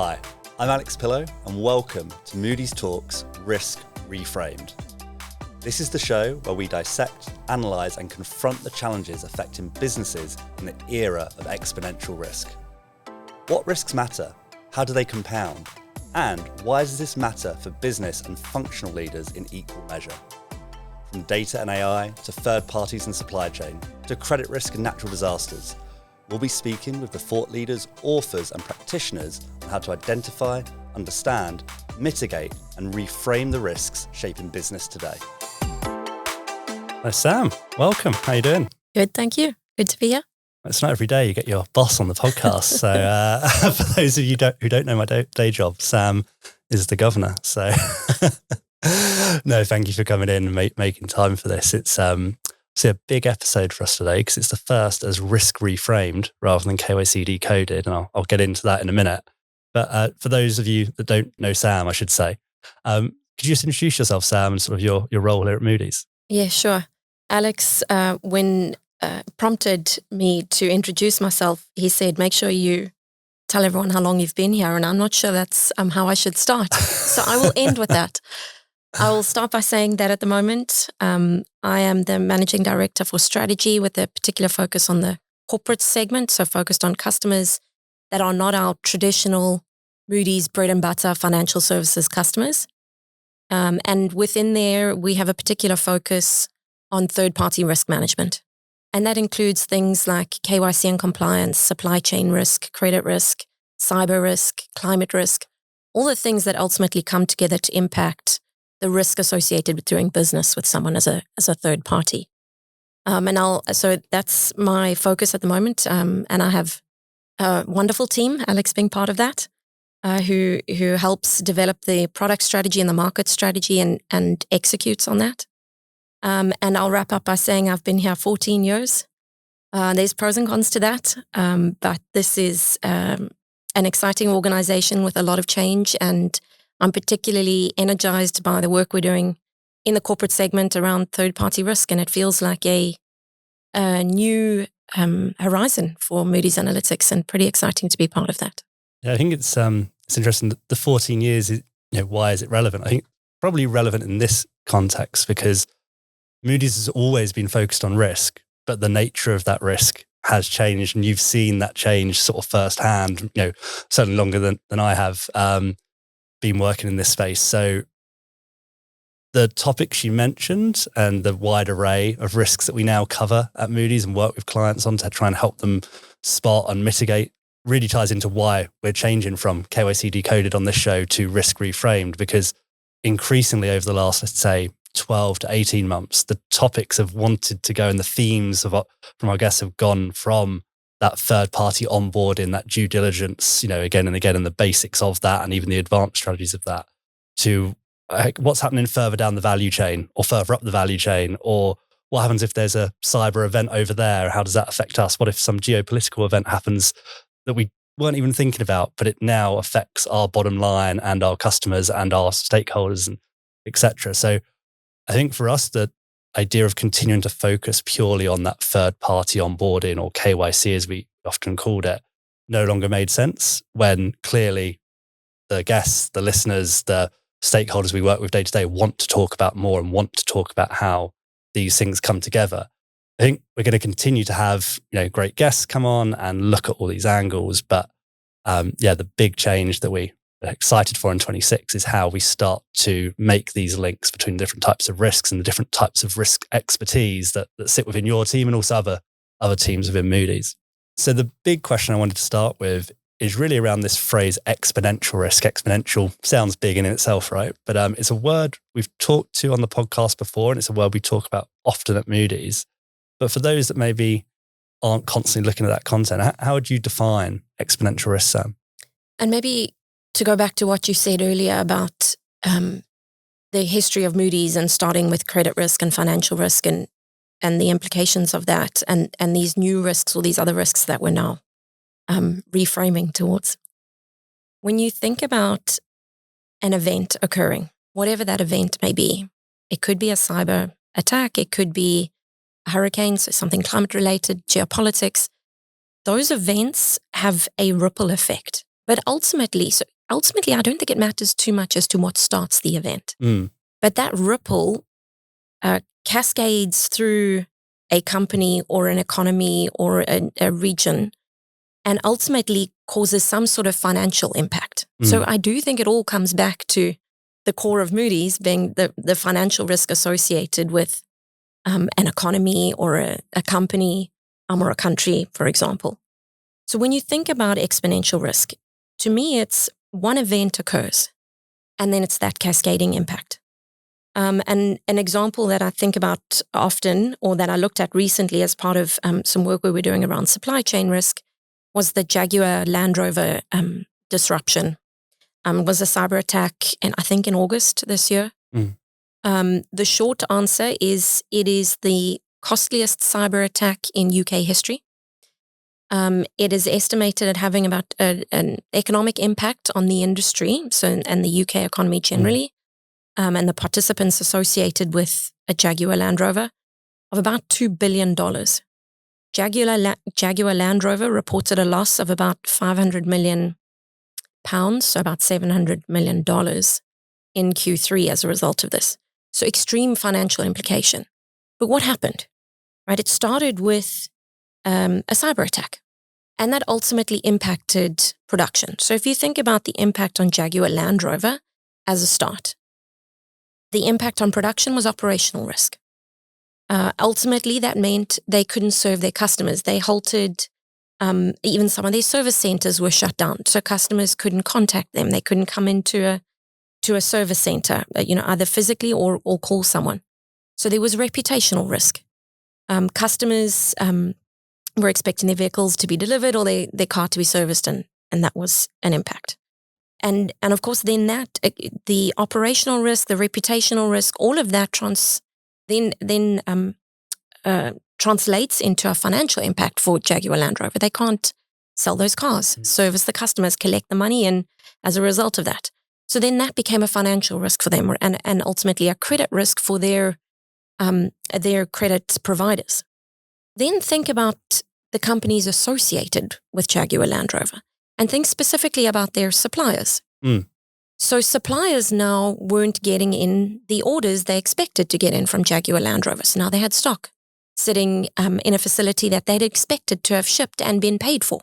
Hi, I'm Alex Pillow and welcome to Moody's Talks Risk Reframed. This is the show where we dissect, analyse and confront the challenges affecting businesses in the era of exponential risk. What risks matter? How do they compound? And why does this matter for business and functional leaders in equal measure? From data and AI to third parties and supply chain to credit risk and natural disasters, we'll be speaking with the thought leaders, authors and practitioners on how to identify, understand, mitigate and reframe the risks shaping business today. Hi Sam, welcome. How you doing? Good, thank you. Good to be here. It's not every day you get your boss on the podcast. So for those of you who don't know my day job, Sam is the governor. So no, thank you for coming in and making time for this. It's a big episode for us today because it's the first as risk reframed rather than KYC Decoded, and I'll get into that in a minute. But for those of you that don't know Sam, I should say, could you just introduce yourself, Sam, and sort of your role here at Moody's? Yeah, sure. Alex, when prompted me to introduce myself, he said, make sure you tell everyone how long you've been here, and I'm not sure that's how I should start. So I will end with that. I will start by saying that at the moment, I am the Managing Director for Strategy with a particular focus on the corporate segment, so focused on customers that are not our traditional Moody's bread and butter financial services customers. And within there, we have a particular focus on third-party risk management. And that includes things like KYC and compliance, supply chain risk, credit risk, cyber risk, climate risk, all the things that ultimately come together to impact the risk associated with doing business with someone as a third party. So that's my focus at the moment. And I have a wonderful team, Alex being part of that, who helps develop the product strategy and the market strategy and executes on that. And I'll wrap up by saying I've been here 14 years. There's pros and cons to that, but this is an exciting organization with a lot of change, and I'm particularly energized by the work we're doing in the corporate segment around third-party risk, and it feels like a new horizon for Moody's Analytics, and pretty exciting to be part of that. Yeah, I think it's interesting that the 14 years, why is it relevant? I think probably relevant in this context because Moody's has always been focused on risk, but the nature of that risk has changed, and you've seen that change sort of firsthand, certainly longer than I have been working in this space. So the topics you mentioned and the wide array of risks that we now cover at Moody's and work with clients on to try and help them spot and mitigate really ties into why we're changing from KYC Decoded on this show to risk reframed, because increasingly over the last, let's say, 12 to 18 months, the topics have wanted to go and the themes from our guests have gone from that third-party onboarding, that due diligence, again and again, and the basics of that, and even the advanced strategies of that, to what's happening further down the value chain or further up the value chain, or what happens if there's a cyber event over there? How does that affect us? What if some geopolitical event happens that we weren't even thinking about, but it now affects our bottom line and our customers and our stakeholders, and etc. So I think for us, the idea of continuing to focus purely on that third-party onboarding, or KYC as we often called it, no longer made sense when clearly the guests, the listeners, the stakeholders we work with day to day want to talk about more and want to talk about how these things come together. I think we're going to continue to have great guests come on and look at all these angles, but the big change that we are excited for in 26 is how we start to make these links between different types of risks and the different types of risk expertise that sit within your team and also other teams within Moody's. So the big question I wanted to start with is really around this phrase exponential risk. Exponential sounds big in itself, right? But it's a word we've talked to on the podcast before, and it's a word we talk about often at Moody's. But for those that maybe aren't constantly looking at that content, how would you define exponential risk, Sam? And maybe to go back to what you said earlier about the history of Moody's and starting with credit risk and financial risk and the implications of that and these new risks or these other risks that we're now reframing towards. When you think about an event occurring, whatever that event may be, it could be a cyber attack, it could be a hurricane, so something climate related, geopolitics. Those events have a ripple effect But ultimately, I don't think it matters too much as to what starts the event. But that ripple cascades through a company or an economy or a region and ultimately causes some sort of financial impact. So I do think it all comes back to the core of Moody's being the financial risk associated with an economy or a company or a country, for example. So when you think about exponential risk, to me, it's one event occurs and then it's that cascading impact. And an example that I think about often, or that I looked at recently as part of some work we were doing around supply chain risk, was the Jaguar Land Rover disruption. Was a cyber attack, I think in August this year. The short answer is it is the costliest cyber attack in UK history. It is estimated at having about an economic impact on the industry, and the UK economy generally, and the participants associated with a Jaguar Land Rover, of about $2 billion. Jaguar Land Rover reported a loss of about 500 million pounds, so about $700 million in Q3 as a result of this. So extreme financial implication. But what happened? Right, it started with a cyber attack, and that ultimately impacted production. So if you think about the impact on Jaguar Land Rover as a start, the impact on production was operational risk. Ultimately, that meant they couldn't serve their customers. They halted. Even some of their service centers were shut down, so customers couldn't contact them. They couldn't come into a service center, either physically or call someone. So there was reputational risk. Customers were expecting their vehicles to be delivered or their car to be serviced, and that was an impact. And of course, then the operational risk, the reputational risk, all of that translates into a financial impact for Jaguar Land Rover. They can't sell those cars, service the customers, collect the money, and as a result of that. So then that became a financial risk for them, and ultimately a credit risk for their credit providers. Then think about the companies associated with Jaguar Land Rover, and think specifically about their suppliers. So suppliers now weren't getting in the orders they expected to get in from Jaguar Land Rover. So now they had stock sitting in a facility that they'd expected to have shipped and been paid for.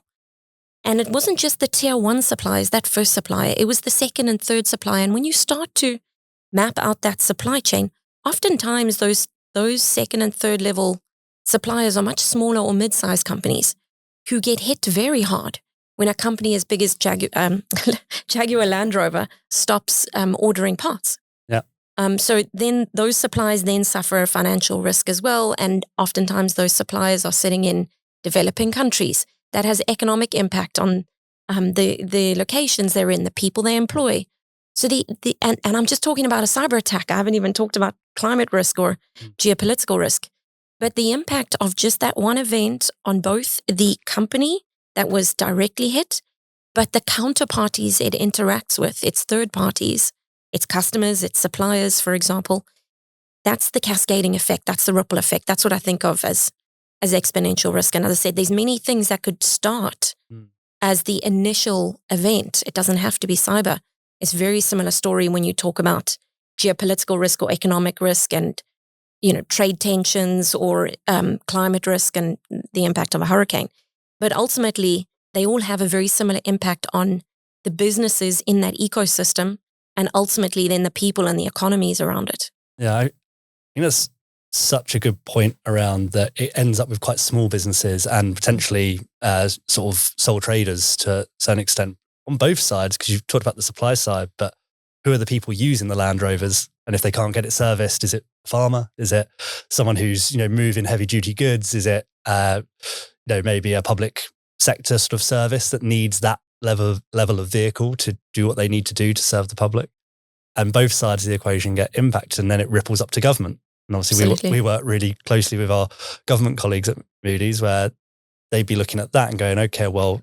And it wasn't just the tier one suppliers, that first supplier, it was the second and third supplier. And when you start to map out that supply chain, oftentimes those second and third level suppliers are much smaller or mid-sized companies who get hit very hard when a company as big as Jaguar Land Rover stops ordering parts. Yeah. So then those suppliers then suffer financial risk as well, and oftentimes those suppliers are sitting in developing countries. That has economic impact on the locations they're in, the people they employ. So and I'm just talking about a cyber attack. I haven't even talked about climate risk or geopolitical risk. But the impact of just that one event on both the company that was directly hit, but the counterparties it interacts with, its third parties, its customers, its suppliers, for example, that's the cascading effect. That's the ripple effect. That's what I think of as exponential risk. And as I said, there's many things that could start as the initial event. It doesn't have to be cyber. It's a very similar story when you talk about geopolitical risk or economic risk and trade tensions or climate risk and the impact of a hurricane. But ultimately, they all have a very similar impact on the businesses in that ecosystem and ultimately then the people and the economies around it. Yeah, I think that's such a good point around that. It ends up with quite small businesses and potentially sort of sole traders to a certain extent on both sides, because you've talked about the supply side, but who are the people using the Land Rovers? And if they can't get it serviced, is it a farmer? Is it someone who's, moving heavy duty goods? Is it, maybe a public sector sort of service that needs that level of vehicle to do what they need to do to serve the public? And both sides of the equation get impacted, and then it ripples up to government. And obviously we work really closely with our government colleagues at Moody's, where they'd be looking at that and going, okay, well,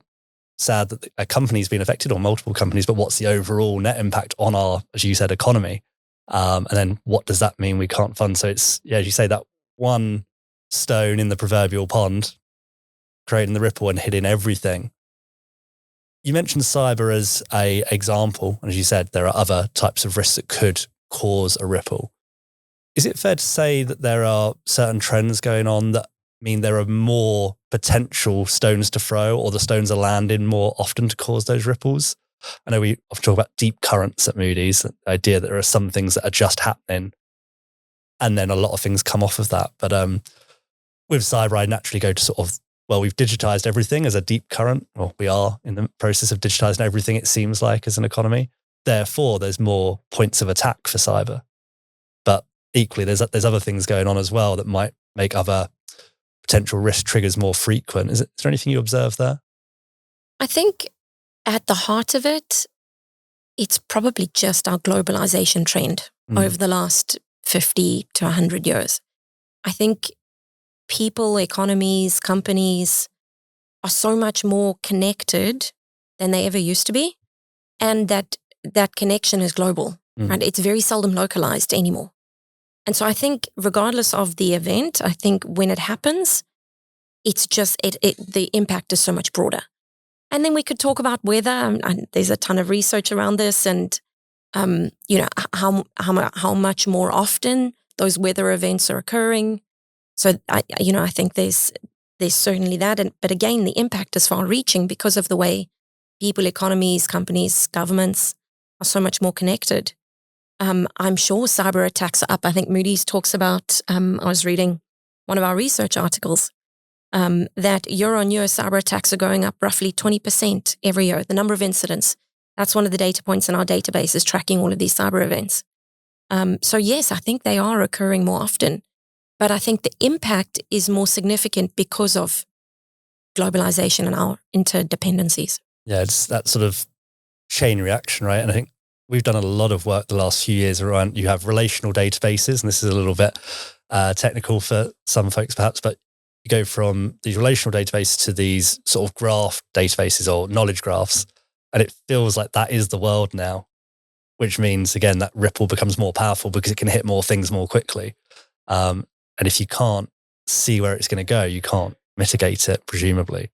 sad that a company's been affected or multiple companies, but what's the overall net impact on our, as you said, economy? And then what does that mean we can't fund? So it's, as you say, that one stone in the proverbial pond, creating the ripple and hitting everything. You mentioned cyber as a example, and as you said, there are other types of risks that could cause a ripple. Is it fair to say that there are certain trends going on that mean there are more potential stones to throw, or the stones are landing more often to cause those ripples? I know we often talk about deep currents at Moody's, the idea that there are some things that are just happening and then a lot of things come off of that. But with cyber, I naturally go to sort of, well, we've digitized everything as a deep current, or we are in the process of digitizing everything, it seems like, as an economy. Therefore, there's more points of attack for cyber. But equally, there's other things going on as well that might make other potential risk triggers more frequent. Is there anything you observe there? I think at the heart of it, it's probably just our globalization trend over the last 50 to 100 years. I think people, economies, companies are so much more connected than they ever used to be. And that connection is global, right? It's very seldom localized anymore. And so I think regardless of the event, I think when it happens, it's just, the impact is so much broader. And then we could talk about weather. And there's a ton of research around this, and how much more often those weather events are occurring. So I think there's certainly that. But again, the impact is far-reaching because of the way people, economies, companies, governments are so much more connected. I'm sure cyber attacks are up. I think Moody's talks about. I was reading one of our research articles. That year-on-year cyber attacks are going up roughly 20% every year, the number of incidents. That's one of the data points in our database, is tracking all of these cyber events. So yes, I think they are occurring more often, but I think the impact is more significant because of globalization and our interdependencies. Yeah, it's that sort of chain reaction, right? And I think we've done a lot of work the last few years around, you have relational databases, and this is a little bit technical for some folks perhaps, but you go from these relational databases to these sort of graph databases or knowledge graphs, and it feels like that is the world now, which means, again, that ripple becomes more powerful because it can hit more things more quickly. And if you can't see where it's going to go, you can't mitigate it, presumably.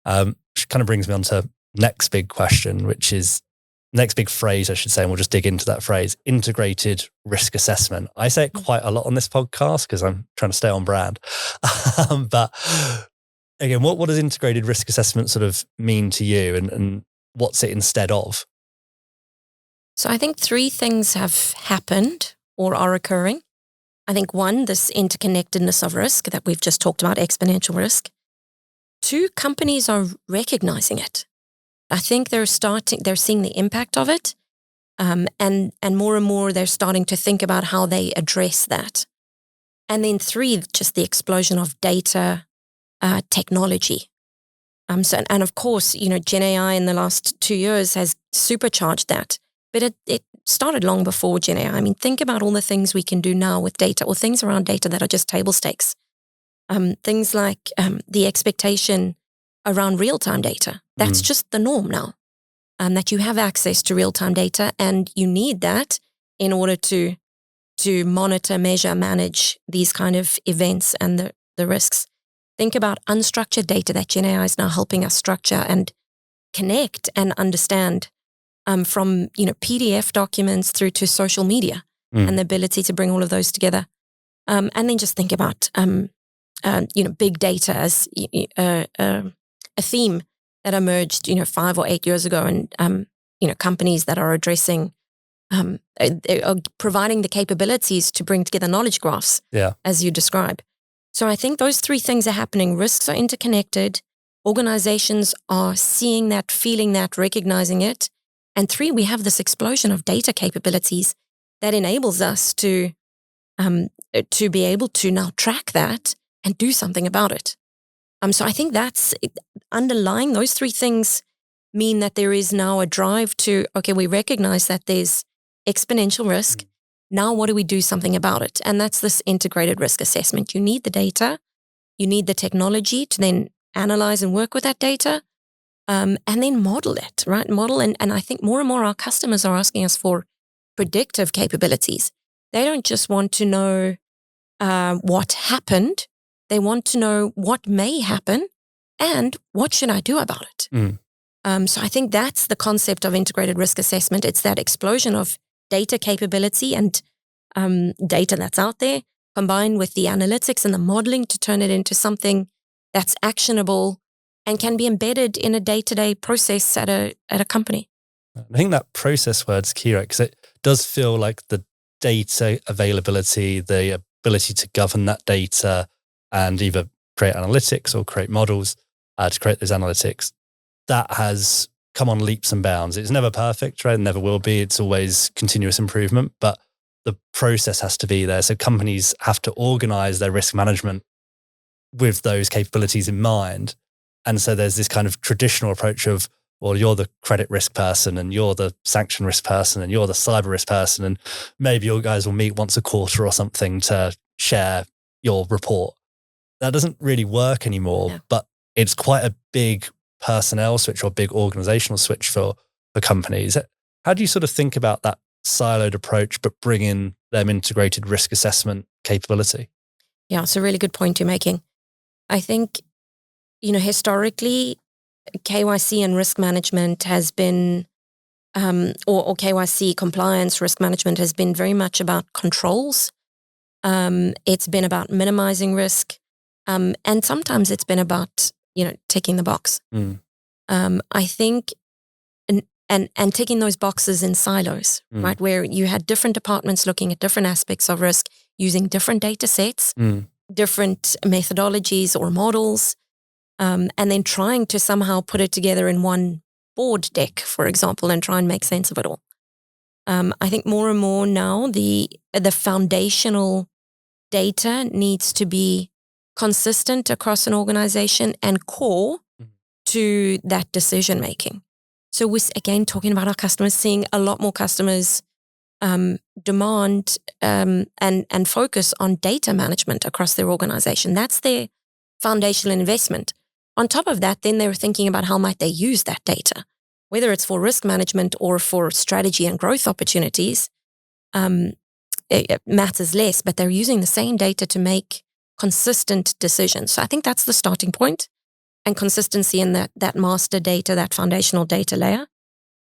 Which kind of brings me on to next big question, which is next big phrase, I should say, and we'll just dig into that phrase, integrated risk assessment. I say it quite a lot on this podcast because I'm trying to stay on brand. But again, what does integrated risk assessment sort of mean to you, and what's it instead of? So I think three things have happened or are occurring. I think one, this interconnectedness of risk that we've just talked about, exponential risk. Two, companies are recognizing it. I think they're seeing the impact of it. And more and more they're starting to think about how they address that. And then three, just the explosion of data technology. And of course, Gen AI in the last 2 years has supercharged that. But it started long before Gen AI. I mean, think about all the things we can do now with data, or things around data that are just table stakes. Things like the expectation around real-time data. That's just the norm now, that you have access to real-time data, and you need that in order to monitor, measure, manage these kind of events and the risks. Think about unstructured data that Gen AI is now helping us structure and connect and understand, from PDF documents through to social media, and the ability to bring all of those together. And then just think about big data as a theme that emerged 5 or 8 years ago, and companies that are addressing, are providing the capabilities to bring together knowledge graphs, as you describe. So I think those three things are happening. Risks are interconnected. Organizations are seeing that, feeling that, recognizing it. And three, we have this explosion of data capabilities that enables us to be able to now track that and do something about it. So I think that's underlying those three things mean that there is now a drive to, okay, we recognize that there's exponential risk. Now what do we do something about it? And that's this integrated risk assessment. You need the data, you need the technology to then analyze and work with that data, and then model it, right? Model, and I think more and more our customers are asking us for predictive capabilities. They don't just want to know what happened. They want to know what may happen and what should I do about it. So I think that's the concept of integrated risk assessment. It's that explosion of data capability and data that's out there, combined with the analytics and the modeling to turn it into something that's actionable and can be embedded in a day-to-day process at a company. I think that process word's key, right? Because it does feel like the data availability, the ability to govern that data and either create analytics or create models to create those analytics, that has come on leaps and bounds. It's never perfect, right? It never will be. It's always continuous improvement, but the process has to be there. So companies have to organize their risk management with those capabilities in mind. And so there's this kind of traditional approach of, well, you're the credit risk person and you're the sanction risk person and you're the cyber risk person. And maybe you guys will meet once a quarter or something to share your report. That doesn't really work anymore, but it's quite a big personnel switch or big organizational switch for companies. How do you sort of think about that siloed approach, but bring in them integrated risk assessment capability? Yeah, it's a really good point you're making. I think, historically, KYC and risk management has been, or KYC compliance risk management has been very much about controls. It's been about minimizing risk. And sometimes it's been about, ticking the box. I think, and ticking those boxes in silos, right? Where you had different departments looking at different aspects of risk, using different data sets, different methodologies or models, and then trying to somehow put it together in one board deck, for example, and try and make sense of it all. I think more and more now, the foundational data needs to be consistent across an organization and core to that decision making. So we're again talking about our customers, seeing a lot more customers demand and focus on data management across their organization. That's their foundational investment. On top of that, then they're thinking about how might they use that data, whether it's for risk management or for strategy and growth opportunities. It matters less, but they're using the same data to make consistent decisions. So I think that's the starting point, and consistency in that master data, that foundational data layer.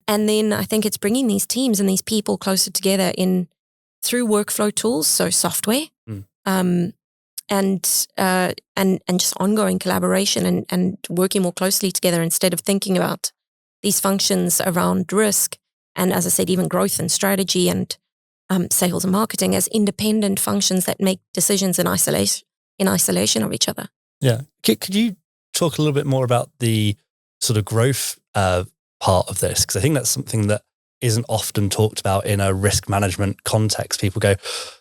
And then I think it's bringing these teams and these people closer together through workflow tools, so software, and just ongoing collaboration and working more closely together instead of thinking about these functions around risk and, as I said, even growth and strategy and sales and marketing as independent functions that make decisions in isolation of each other. Yeah. Could you talk a little bit more about the sort of growth part of this? Because I think that's something that isn't often talked about in a risk management context. People go,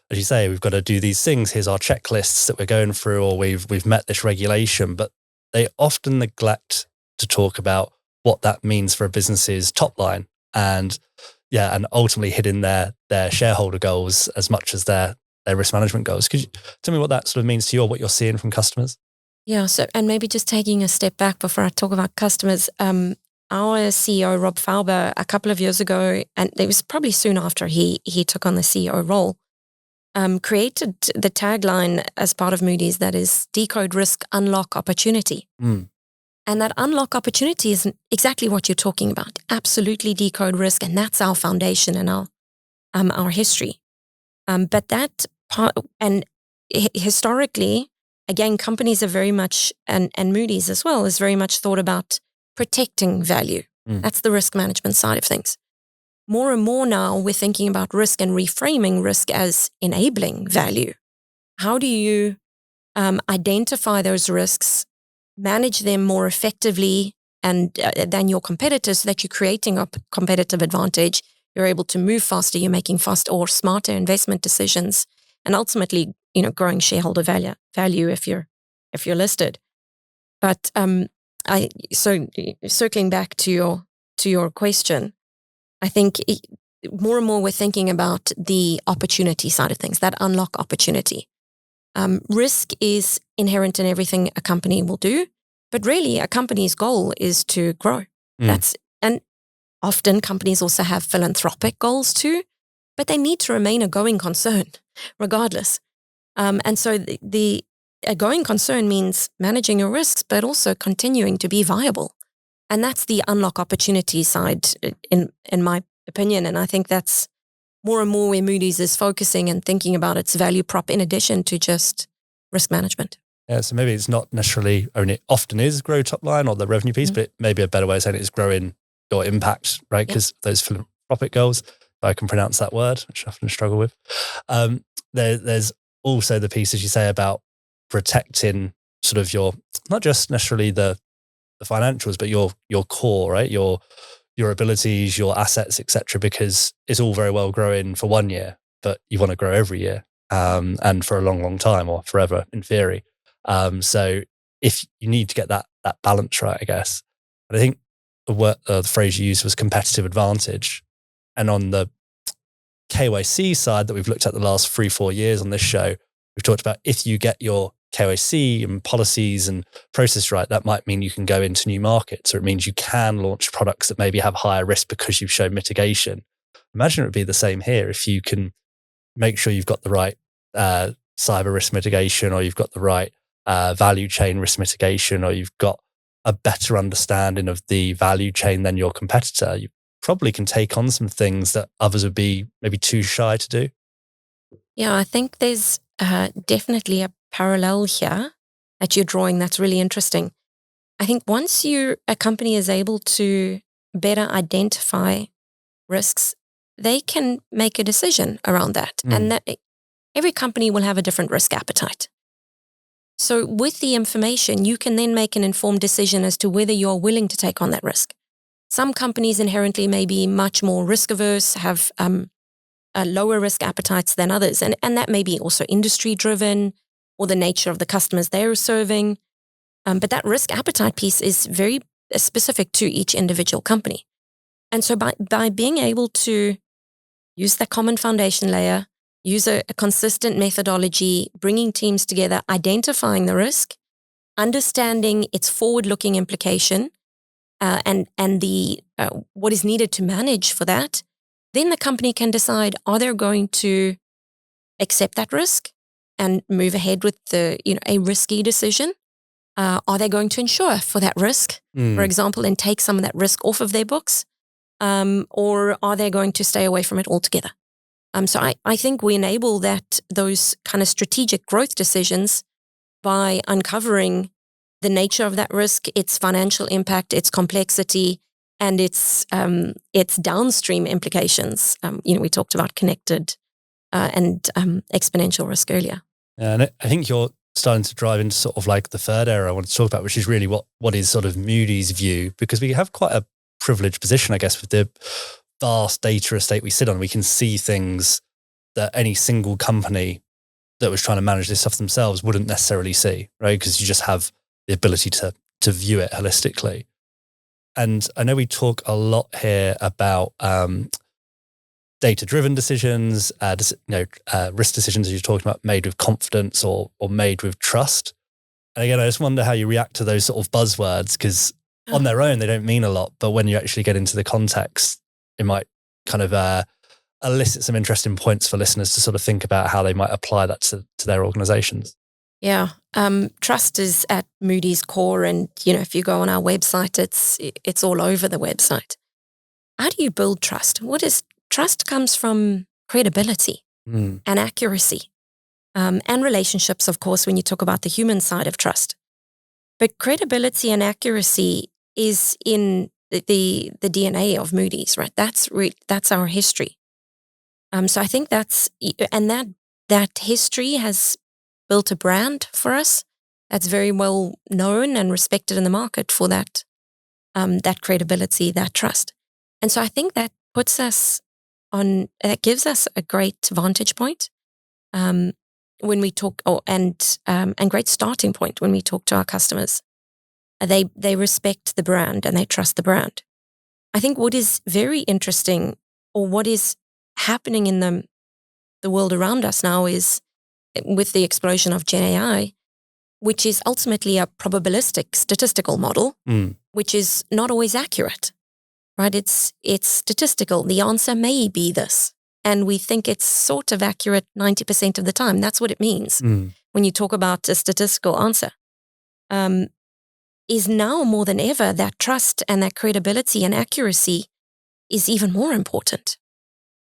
as you say, we've got to do these things. Here's our checklists that we're going through, or we've met this regulation. But they often neglect to talk about what that means for a business's top line and ultimately hitting their shareholder goals as much as their risk management goals. Could you tell me what that sort of means to you or what you're seeing from customers? Yeah, so, and maybe just taking a step back before I talk about customers, our CEO, Rob Fauber, a couple of years ago, and it was probably soon after he took on the CEO role, created the tagline as part of Moody's that is decode risk, unlock opportunity. And that unlock opportunity is exactly what you're talking about. Absolutely decode risk, and that's our foundation and our history. But that part, and historically, again, companies are very much, and Moody's as well, is very much thought about protecting value. That's the risk management side of things. More and more now, we're thinking about risk and reframing risk as enabling value. How do you identify those risks, manage them more effectively and than your competitors, so that you're creating a competitive advantage? You're able to move faster. You're making faster or smarter investment decisions, and ultimately, growing shareholder value if you're listed. But so circling back to your question, I think more and more we're thinking about the opportunity side of things, that unlock opportunity. Risk is inherent in everything a company will do, but really a company's goal is to grow. And often companies also have philanthropic goals too, but they need to remain a going concern regardless. And so a going concern means managing your risks, but also continuing to be viable And that's the unlock opportunity side, in my opinion. And I think that's more and more where Moody's is focusing and thinking about its value prop in addition to just risk management. Yeah, so maybe it's not necessarily only, it often is grow top line or the revenue piece, but maybe a better way of saying it is growing your impact, right? Because those philanthropic goals, if I can pronounce that word, which I often struggle with. There's also the piece, as you say, about protecting sort of your, not just necessarily the financials, but your core, right? Your abilities, your assets, etc. Because it's all very well growing for 1 year, but you want to grow every year, and for a long, long time, or forever in theory. So if you need to get that balance right, I guess. And I think the phrase you used was competitive advantage. And on the KYC side that we've looked at the last 3-4 years on this show, we've talked about if you get your KYC and policies and process right, that might mean you can go into new markets, or it means you can launch products that maybe have higher risk because you've shown mitigation. Imagine it would be the same here if you can make sure you've got the right cyber risk mitigation, or you've got the right value chain risk mitigation, or you've got a better understanding of the value chain than your competitor. You probably can take on some things that others would be maybe too shy to do. Yeah, I think there's definitely a parallel here that you're drawing that's really interesting. I think once a company is able to better identify risks, they can make a decision around that. And that every company will have a different risk appetite. So with the information, you can then make an informed decision as to whether you're willing to take on that risk. Some companies inherently may be much more risk averse, have lower risk appetites than others. And that may be also industry driven, or the nature of the customers they're serving. But that risk appetite piece is very specific to each individual company. And so by being able to use that common foundation layer, use a consistent methodology, bringing teams together, identifying the risk, understanding its forward-looking implication, and the what is needed to manage for that, then the company can decide, are they going to accept that risk and move ahead with a risky decision? Are they going to insure for that risk, for example, and take some of that risk off of their books? Or are they going to stay away from it altogether? So I think we enable those kind of strategic growth decisions by uncovering the nature of that risk, its financial impact, its complexity, and its downstream implications. We talked about connected and exponential risk earlier. Yeah, and I think you're starting to drive into sort of like the third area I want to talk about, which is really what is sort of Moody's view, because we have quite a privileged position, I guess, with the vast data estate we sit on. We can see things that any single company that was trying to manage this stuff themselves wouldn't necessarily see, right? Because you just have the ability to view it holistically. And I know we talk a lot here about data-driven decisions, risk decisions, as you're talking about, made with confidence or made with trust. And again, I just wonder how you react to those sort of buzzwords, because on their own, they don't mean a lot. But when you actually get into the context, it might kind of elicit some interesting points for listeners to sort of think about how they might apply that to their organizations. Yeah. Trust is at Moody's core. And, if you go on our website, it's all over the website. How do you build trust? Trust comes from credibility and accuracy, and relationships, of course, when you talk about the human side of trust. But credibility and accuracy is in the DNA of Moody's, right? That's our history. So I think that history has built a brand for us that's very well known and respected in the market for that credibility, that trust. And so I think that puts us that gives us a great vantage point when we talk, and great starting point when we talk to our customers. They respect the brand and they trust the brand. I think what is very interesting, or what is happening in the world around us now, is with the explosion of Gen AI, which is ultimately a probabilistic statistical model, which is not always accurate, right? It's statistical. The answer may be this, and we think it's sort of accurate 90% of the time. That's what it means when you talk about a statistical answer. is now more than ever that trust and that credibility and accuracy is even more important.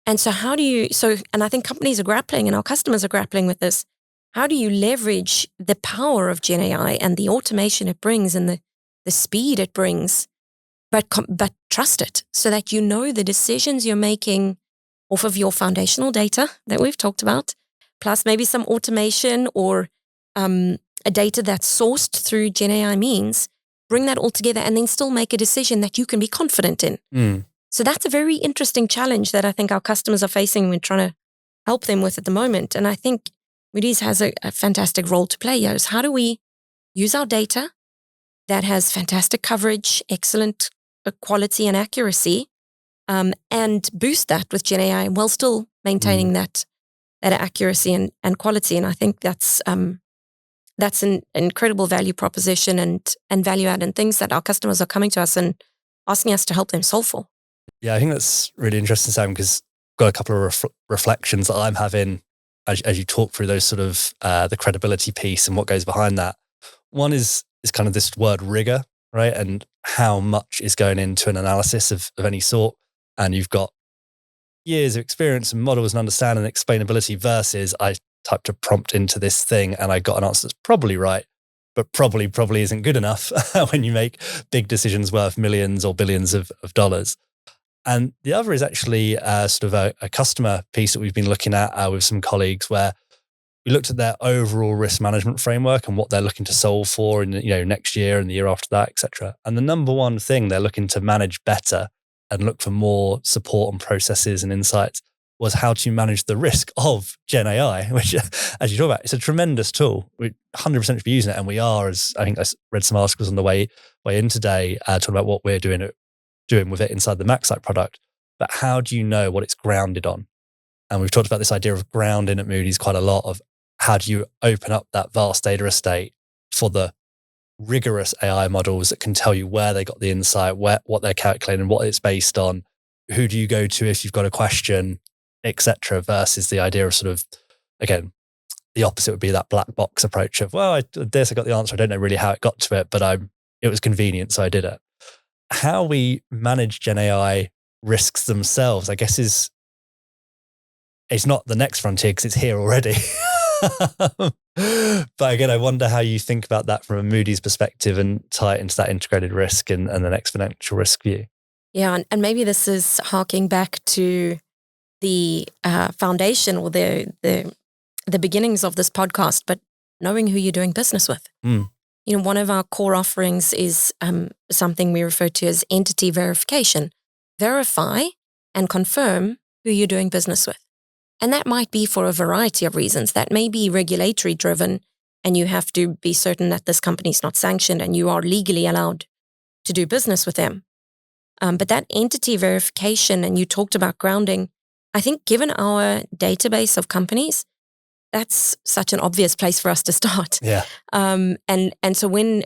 And so and I think companies are grappling and our customers are grappling with this. How do you leverage the power of Gen AI and the automation it brings and the speed it brings, but trust it so that you know the decisions you're making off of your foundational data that we've talked about, plus maybe some automation or a data that's sourced through Gen AI means, bring that all together and then still make a decision that you can be confident in. So that's a very interesting challenge that I think our customers are facing. We're trying to help them with at the moment. And I think Moody's has a fantastic role to play here. Is how do we use our data that has fantastic coverage, excellent quality and accuracy, and boost that with Gen AI while still maintaining that accuracy and quality. And I think that's an incredible value proposition and value add and things that our customers are coming to us and asking us to help them solve for. Yeah, I think that's really interesting, Sam, because I've got a couple of reflections that I'm having as you talk through those sort of the credibility piece and what goes behind that. One is kind of this word rigor, right? And how much is going into an analysis of any sort. And you've got years of experience and models and understanding and explainability versus I typed a prompt into this thing and I got an answer that's probably right, but probably isn't good enough when you make big decisions worth millions or billions of dollars. And the other is actually sort of a customer piece that we've been looking at with some colleagues where we looked at their overall risk management framework and what they're looking to solve for in next year and the year after that, etc. And the number one thing they're looking to manage better and look for more support on processes and insights was how to manage the risk of Gen AI, which, as you talk about, it's a tremendous tool. We 100% should be using it, and we are. As I think I read some articles on the way in today talking about what we're doing with it inside the MaxSite product. But how do you know what it's grounded on? And we've talked about this idea of grounding at Moody's quite a lot, of how do you open up that vast data estate for the rigorous AI models that can tell you where they got the insight, what they're calculating, what it's based on, who do you go to if you've got a question, etc., versus the idea of sort of, again, the opposite would be that black box approach of, well, I got the answer. I don't know really how it got to it, but it was convenient, so I did it. How we manage Gen AI risks themselves, I guess, it's not the next frontier because it's here already. But again, I wonder how you think about that from a Moody's perspective and tie it into that integrated risk and an exponential risk view. Yeah, and maybe this is harking back to the foundation or the beginnings of this podcast, but knowing who you're doing business with. One of our core offerings is something we refer to as entity verification. Verify and confirm who you're doing business with. And that might be for a variety of reasons. That may be regulatory driven, and you have to be certain that this company is not sanctioned and you are legally allowed to do business with them. But that entity verification, and you talked about grounding, I think given our database of companies, that's such an obvious place for us to start. Yeah. And so when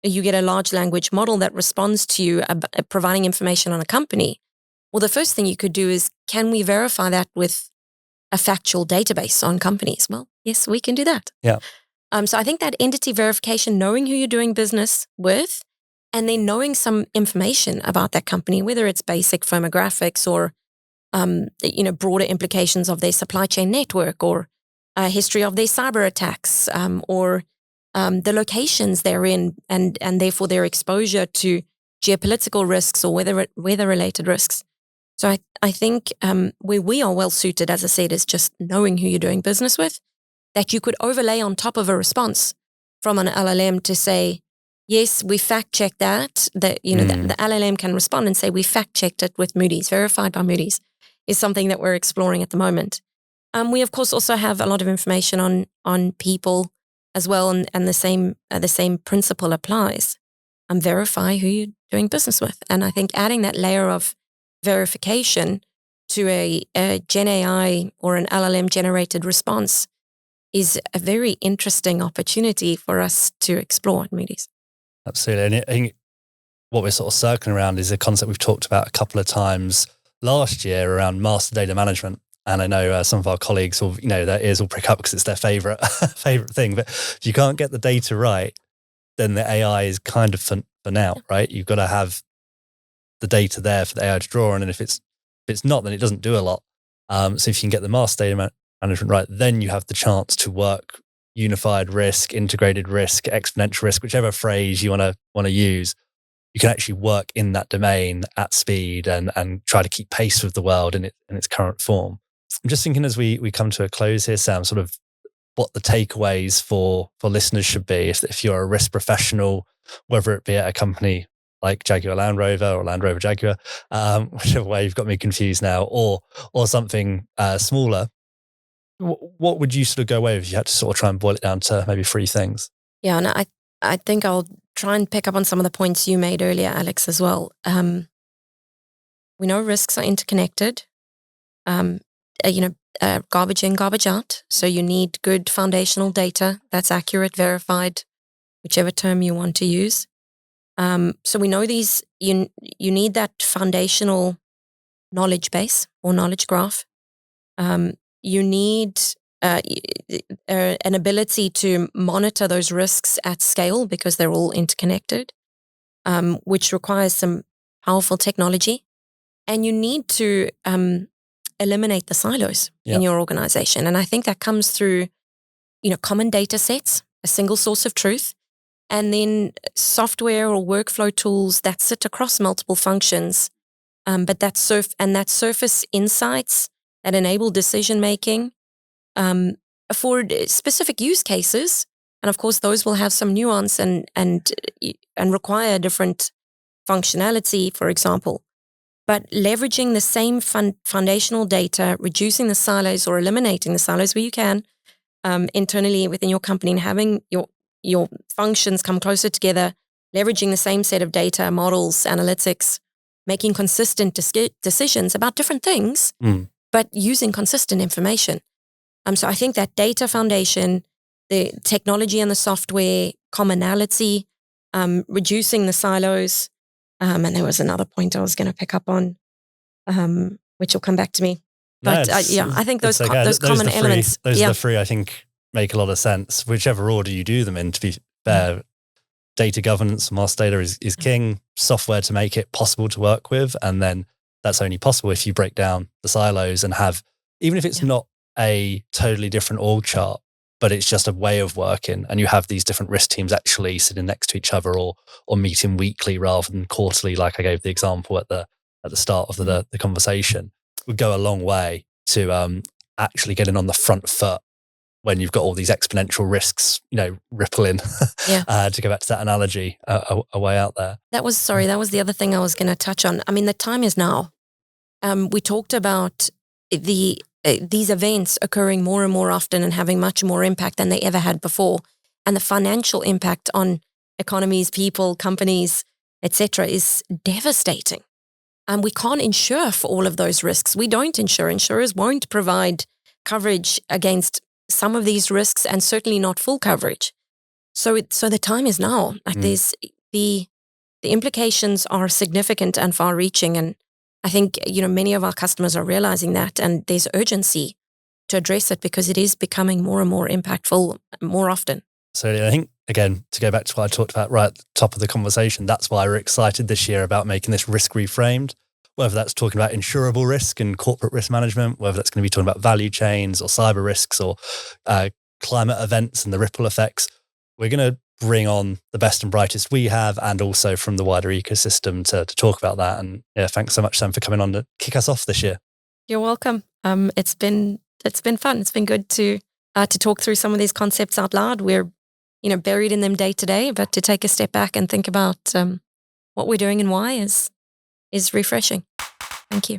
you get a large language model that responds to you providing information on a company, well, the first thing you could do is, can we verify that with a factual database on companies? Well, yes, we can do that. Yeah. So I think that entity verification, knowing who you're doing business with, and then knowing some information about that company, whether it's basic firmographics or broader implications of their supply chain network or a history of their cyber attacks, or the locations they're in, and therefore their exposure to geopolitical risks or weather-related risks. So I think where we are well suited, as I said, is just knowing who you're doing business with, that you could overlay on top of a response from an LLM to say, yes, we fact-checked that. The LLM can respond and say, we fact-checked it with Moody's, verified by Moody's, is something that we're exploring at the moment. We, of course, also have a lot of information on people as well, and the same principle applies. Verify who you're doing business with. And I think adding that layer of verification to a Gen AI or an LLM-generated response is a very interesting opportunity for us to explore at Moody's. Absolutely. And I think what we're sort of circling around is a concept we've talked about a couple of times last year around master data management. And I know some of our colleagues will, their ears will prick up because it's their favorite thing. But if you can't get the data right, then the AI is kind of for now, right? You've got to have the data there for the AI to draw on, and if it's not, then it doesn't do a lot. So if you can get the master data management right, then you have the chance to work unified risk, integrated risk, exponential risk, whichever phrase you want to use. You can actually work in that domain at speed and try to keep pace with the world in its current form. I'm just thinking as we come to a close here, Sam, sort of what the takeaways for listeners should be if you're a risk professional, whether it be at a company like Jaguar Land Rover or Land Rover Jaguar, whichever way, you've got me confused now, or something smaller. What would you sort of go away with if you had to sort of try and boil it down to maybe 3 things? Yeah, and I think I'll try and pick up on some of the points you made earlier, Alex, as well. We know risks are interconnected. Garbage in, garbage out. So you need good foundational data that's accurate, verified, whichever term you want to use. So we know these. You need that foundational knowledge base or knowledge graph. You need an ability to monitor those risks at scale because they're all interconnected, which requires some powerful technology. And you need to eliminate the silos in your organization. And I think that comes through, common data sets, a single source of truth, and then software or workflow tools that sit across multiple functions, but that surface insights that enable decision-making for specific use cases. And of course, those will have some nuance and require different functionality, for example. But leveraging the same foundational data, reducing the silos or eliminating the silos where you can internally within your company, and having your functions come closer together, leveraging the same set of data, models, analytics, making consistent decisions about different things, but using consistent information. So I think that data foundation, the technology and the software, commonality, reducing the silos, and there was another point I was going to pick up on, which will come back to me. But I think those common elements. Those are the 3 I think make a lot of sense, whichever order you do them in, to be fair. Data governance, master data is king, software to make it possible to work with. And then that's only possible if you break down the silos and have, even if it's not a totally different org chart, but it's just a way of working, and you have these different risk teams actually sitting next to each other or meeting weekly rather than quarterly, like I gave the example at the start of the conversation, would go a long way to actually getting on the front foot when you've got all these exponential risks, rippling, to go back to that analogy, a way out there. That was the other thing I was going to touch on. I mean, the time is now. We talked about these events occurring more and more often and having much more impact than they ever had before. And the financial impact on economies, people, companies, etc., is devastating. And we can't insure for all of those risks. We don't insure. Insurers won't provide coverage against some of these risks, and certainly not full coverage. So the time is now. Like there's the implications are significant and far-reaching, and I think many of our customers are realizing that, and there's urgency to address it because it is becoming more and more impactful more often. So I think, again, to go back to what I talked about right at the top of the conversation, that's why we're excited this year about making this risk reframed, whether that's talking about insurable risk and corporate risk management, whether that's going to be talking about value chains or cyber risks or climate events and the ripple effects. We're going to bring on the best and brightest we have, and also from the wider ecosystem to talk about that. And thanks so much, Sam, for coming on to kick us off this year. You're welcome. It's been fun. It's been good to talk through some of these concepts out loud. We're buried in them day to day, but to take a step back and think about what we're doing and why is refreshing. Thank you.